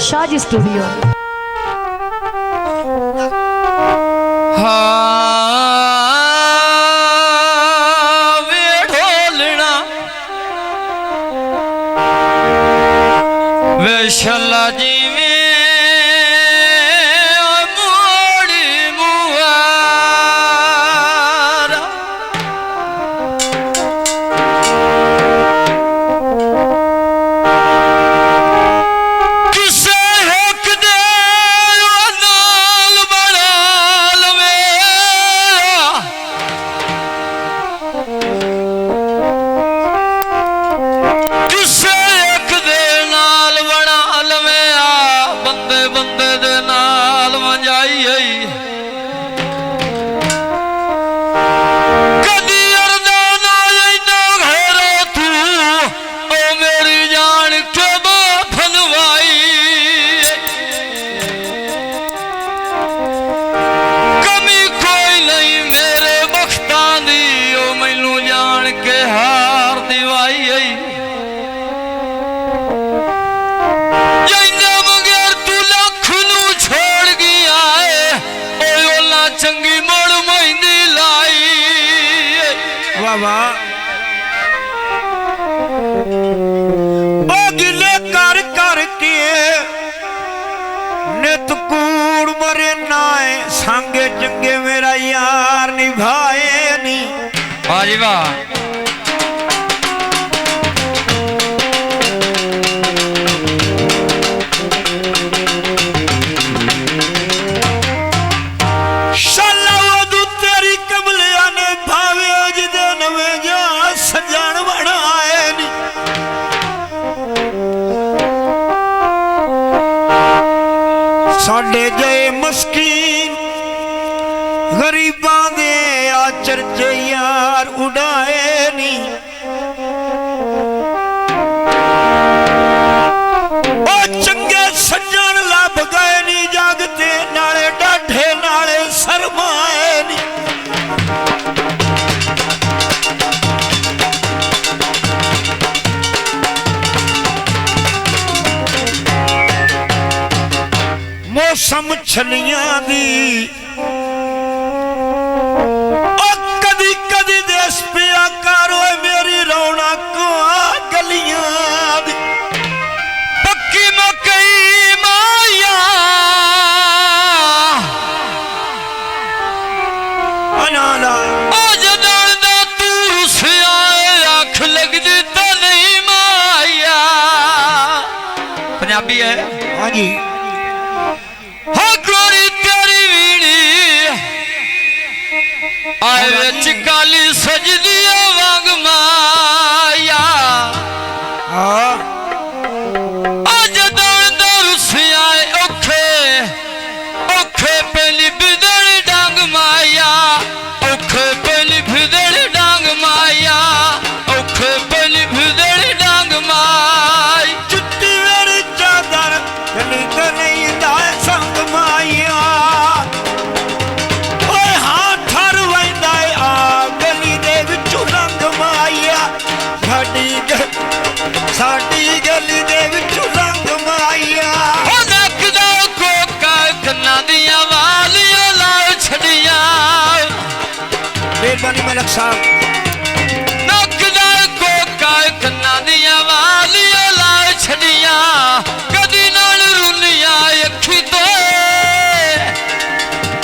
Shahaji studio. वे ढोलना वे शला जी चंगी मोड़ महिंदी लाई बाबा गिले कर करके नित कूड़ मरे नाए संगे चंगे मेरा यार निभाए नहीं। वाह जी वाह। साडे जय मस्कीन गरीबां दे आचर च यार उड़ाए नी। ओ चंगे सज्जन लभ गए नी जागते नाले डाढे नाले शर्माए नी। मौसम छलियां दी कदी कदी देश पिया करो मेरी रौनक गलियां दी। पक्की मकई माया अनाला जदा तू रुसिया आख लगदी तो नहीं माया। पंजाबी है हाँ जी। आए विच काली सजदी वांग माया अज दौड़ रुसिया औखे औखे पहली बिदड़ डांग माया औखे पहली बिदड़ डांग माया औखे पहली बिदड़ डांग माई। चुट्टी मेरी चादर गली तो नहीं दाए संग माया साडी गली दे विचों रंग माया। हो नकदा कोका कन्ना दियां वालियां लाओ छड़ियां। मेहरबानी मलक साहब। नकदा कोका कन्ना दियां वालियां लाओ छड़ियां। कदी नाल रुनियां अखी तो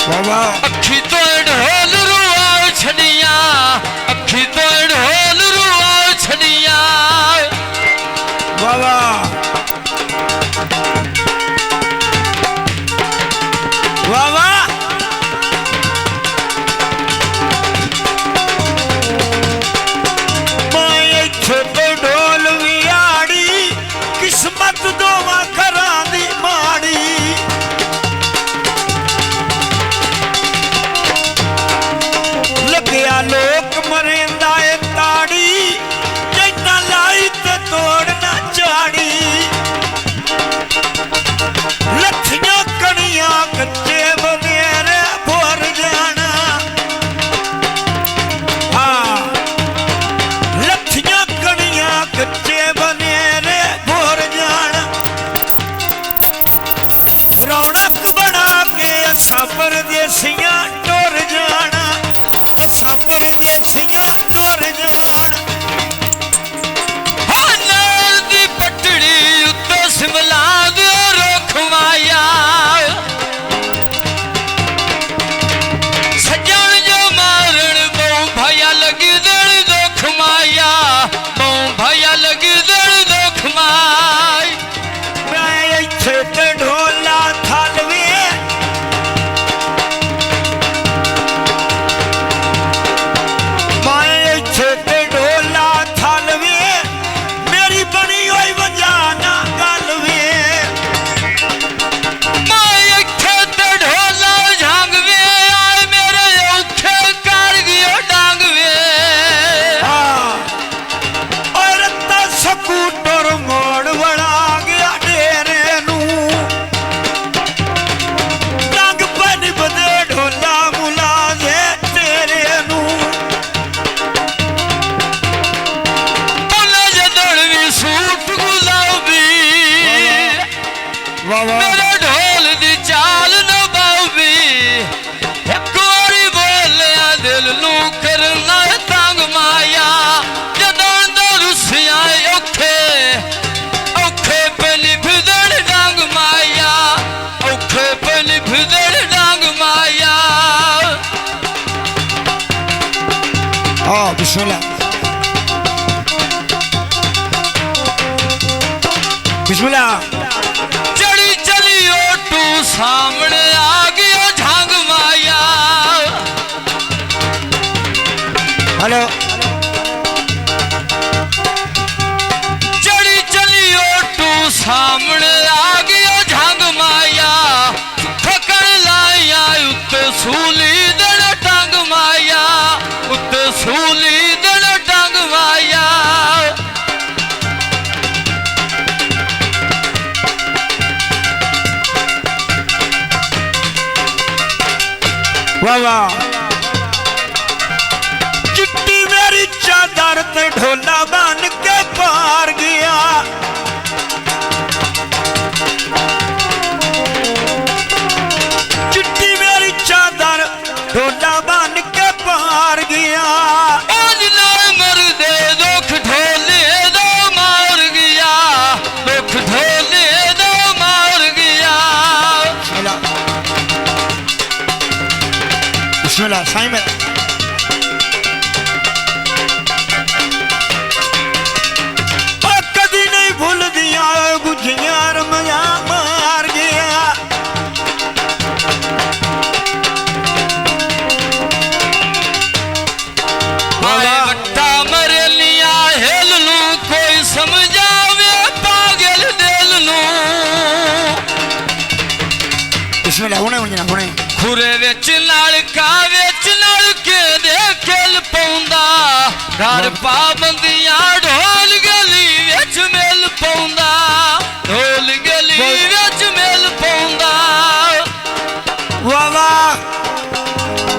बाबा अखी तो ढोल रुआओ छड़ियां अखी तो ढोल रुआओ छड़ियां। बाबा बाबा रौनक बना के असा परदेसियां टुर जाना, असा परदेसियां टुर जाना। नाल दी पटड़ी उत्ते सिमला दे रुख माया, सजन जो मारण बहु भया लगी देण दुख माया, बहु भया लगी देण दुख माय। मैं इत्थे ते ढोला थालवे, मैं इत्थे ते ढोला थालवे, मेरी बनी होई वजाना गल वे। मैं इत्थे ते ढोला झांगवे, आए मेरे औखे कर गयो डांगवे। और ता सकूटर मोड़ बना गया डेरे नू, रंग बन बदे ढोला मुला दे तेरे नू। बोले जदड़ भी सूट गुलाबी, वाह वाह मेरे ढोल दी चाल नभावी। एक वारी बोलिया दिल नू करना तंग माया, जदों दा रुसिया औखे औखे पे निभदड़ डांग माया, औखे पे निभदड़ डांग माया। हाँ बिस्मिल्लाह बिस्मिल्लाह। चढ़ी चली ओटू सामने आ गया झांग माया। हेलो चढ़ी चली ओटू सामने आ गया झांग माया, थकड़ लाया उत्ते सूली दड़ टांग माया, उत्ते सूली दड़ टांग माया। वाह वाह। चिट्टी मेरी चादर ते ढोला बन के पार गया, चिट्टी मेरी चादर ढोला बन के पार गया। आज ना मर दे दुख ढोले दो मार गया, दुख ढोले दो मार गया। बिस्मिल्लाह साईं मेरा। कदी नहीं भूल दिया गुझियां रमया मार गया। आए बट्टा मरे लिया हेल लू, कोई समझावे पागल दिल नू। बिस्मिल्लाह हुणे हुणे खुरे विच नलका विच नलके दे खेल पौंदा, घर पाबंदियां ढोल गली विच मिल पौंदा, ढोल गली विच मिल पौंदा। वाह वाह।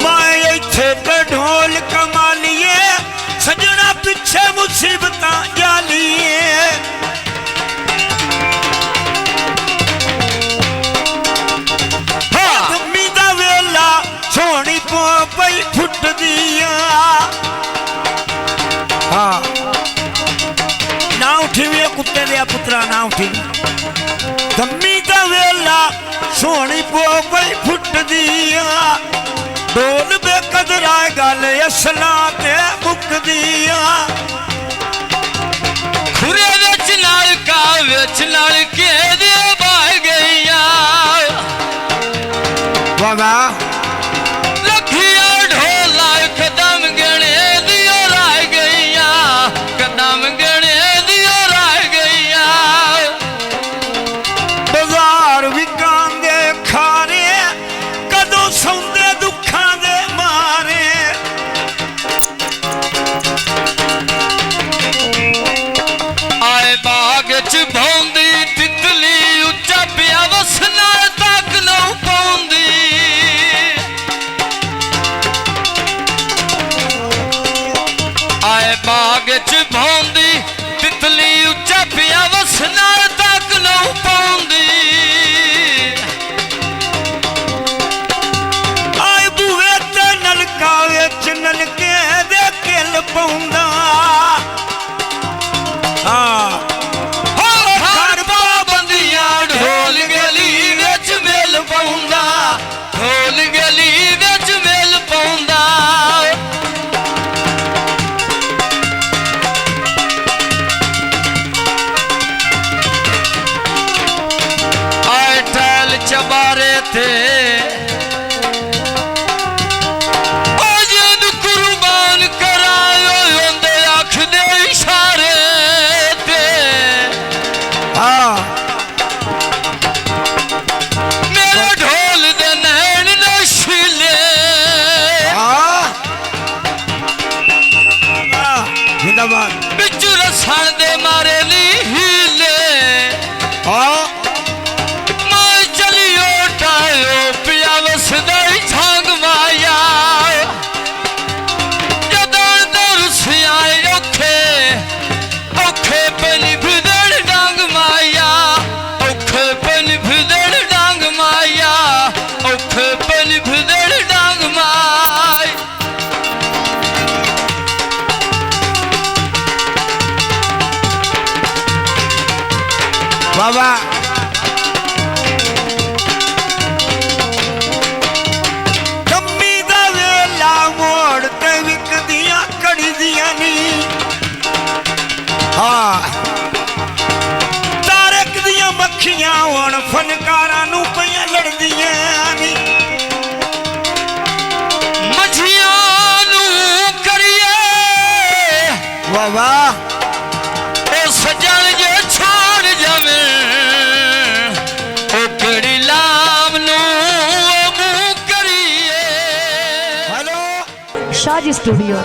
मैं इत्थे ते ढोल कमालिए, सजना पिछे मुसीबतां जालिए। गम्मी दा वेला सोहनी पो पई फुट दिया। हाँ ना उठी वे कुत्ते दिया पुत्रा ना उठी। गम्मी दा वेला सोहनी पो पई फुट दिया, ढोल बेकदरा गल असला ते मुक दिया। खुरे विच नलका विच नलके दे बह गईया। वाह वाह। लखिया ढोला कदम गणे दियो रह गईया, कदम गणे दियो रह गईया। बाजार विकांदे खारे, कदों सौंदे दुखां दे मारे। आए बाग च भौंदी तितली, उच्चा पिया वसना तक नौ पौंदी। आए बाग च भौंदी तितली, उच्चा पिया वसना तक नौ पौंदी। ते ओ जिन कुर्बान करायो ओंदे अख दे इशारे ते हाँ मेरे ढोल दे नैन नशीले हाँ जिंदाबाद बिच रसण दे मारे नी हीले हाँ मैं चलियो टायो पिया वसदे झांग माया जदन दरसिया औखे औखे पनी फिदड़ डांग माया औखे पनी फिदड़ डांग माया औखे पनी फिदड़ डांग माय बाबा कम्मी दा वेला मोड़ ते विकदियां कड़ी दियां नी हाँ तारक दियां मक्खियां हुण फनकारां नूं पईयां लड़दियां नी मझियां नूं करिए बाबा ओ सजन जे छोड़ जावे ओ केड़ी लाम नूं मुंह करिए हेलो Shaji Studio.